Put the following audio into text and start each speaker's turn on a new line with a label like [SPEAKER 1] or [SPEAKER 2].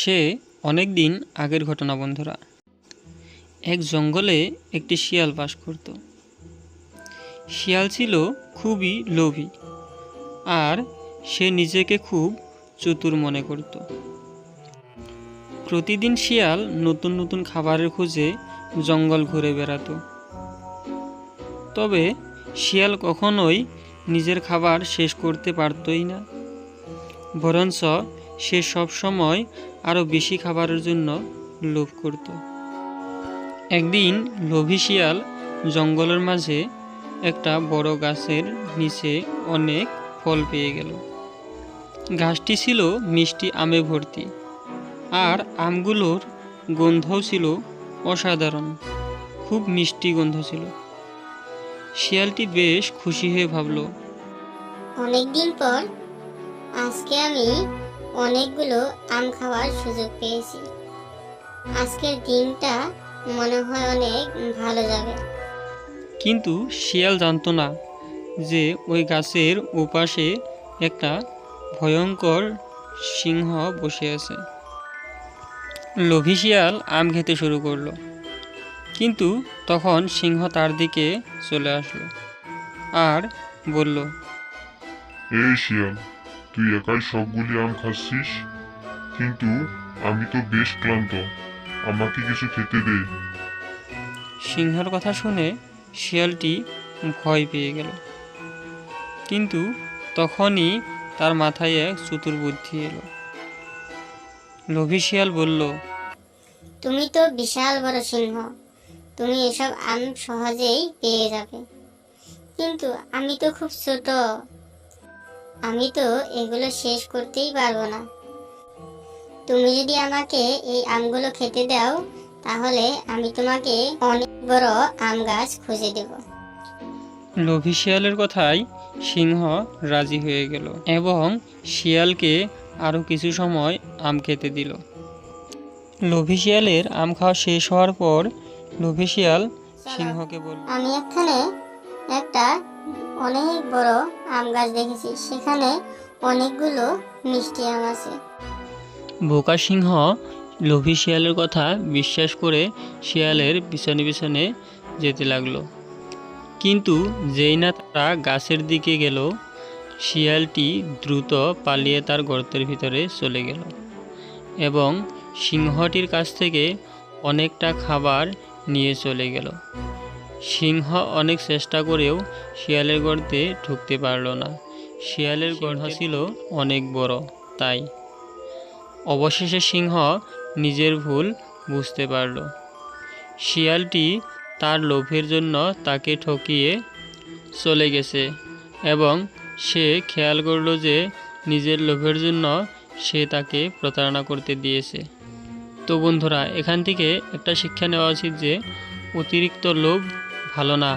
[SPEAKER 1] সে অনেক দিন আগের ঘটনা বন্ধুরা। এক জঙ্গলে একটি শিয়াল বাস করত। শিয়াল ছিল খুবই লোভী, আর সে নিজেকে খুব চতুর মনে করত। প্রতিদিন শিয়াল নতুন নতুন খাবারের খোঁজে জঙ্গল ঘুরে বেড়াতো। তবে শিয়াল কখনোই নিজের খাবার শেষ করতে পারতই না, বরঞ্চ সে সবসময় আরও বেশি খাবারের জন্য লোভ করত। একদিন লোভী শিয়াল জঙ্গলের মাঝে একটা বড় গাছের নিচে অনেক ফল পেয়ে গেল। গাছটি ছিল মিষ্টি আমে ভর্তি, আর আমগুলোর গন্ধও ছিল অসাধারণ, খুব মিষ্টি গন্ধ ছিল। শিয়ালটি বেশ খুশি হয়ে ভাবল,
[SPEAKER 2] অনেকদিন পর আজকে আমি অনেকগুলো আম খাওয়ার সুযোগ পেয়েছি। আজকের দিনটা মনে হয় অনেক ভালো যাবে।
[SPEAKER 1] কিন্তু শিয়াল জানতো না যে ওই গাছের ওপাশে একটা ভয়ঙ্কর সিংহ বসে আছে। লোভী শিয়াল আম খেতে শুরু করলো, কিন্তু তখন সিংহ তার দিকে চলে আসলো আর বলল,
[SPEAKER 3] এই শিয়াল, তুই একাই সবগুলি আম খাচ্ছিস, কিন্তু আমি তো বেশ ক্লান্ত, আমাকে কিছু খেতে দে।
[SPEAKER 1] সিংহের কথা শুনে শিয়ালটি ভয় পেয়ে গেল, কিন্তু তখনই তার মাথায় এক চতুর বুদ্ধি এলো। লোভী শিয়াল বলল,
[SPEAKER 2] তুমি তো বিশাল বড় সিংহ, তুমি এসব আম সহজেই পেয়ে যাবে, কিন্তু আমি তো খুব ছোট, আমি তো এগুলো শেষ করতেই পারবো না। তুমি যদি আমাকে এই আমগুলো খেতে দাও, তাহলে আমি তোমাকে অনেক বড় আম গাছ খুঁজে দেব।
[SPEAKER 1] লোভী শিয়ালের কথায় সিংহ রাজি হয়ে গেল এবং শিয়ালকে আরও কিছু সময় আম খেতে দিল। লোভী শিয়ালের আম খাওয়া শেষ হওয়ার পর লোভী শিয়াল সিংহকে বলল,
[SPEAKER 2] আমি এখানে একটা অনেক বড় আম গাছ দেখেছি, সেখানে অনেকগুলো মিষ্টি আম আছে।
[SPEAKER 1] বোকা সিংহ লোভী শিয়ালের কথা বিশ্বাস করে শিয়ালের পিছনে পিছনে যেতে লাগলো। কিন্তু যেই না তারা গাছের দিকে গেল, শিয়ালটি দ্রুত পালিয়ে তার গর্তের ভিতরে চলে গেল এবং সিংহটির কাছ থেকে অনেকটা খাবার নিয়ে চলে গেল। সিংহ অনেক চেষ্টা করেও শিয়ালের গর্তে ঢুকতে পারল না। শিয়ালের গর্ত ছিল অনেক বড়, তাই অবশেষে সিংহ নিজের ভুল বুঝতে পারল। শিয়ালটি তার লোভের জন্য তাকে ঠকিয়ে চলে গেছে এবং সে খেয়াল করল যে নিজের লোভের জন্য সে তাকে প্রতারণা করতে দিয়েছে। তো বন্ধুরা, এখান থেকে একটা শিক্ষা নেওয়া উচিত যে অতিরিক্ত লোভ ভালো না।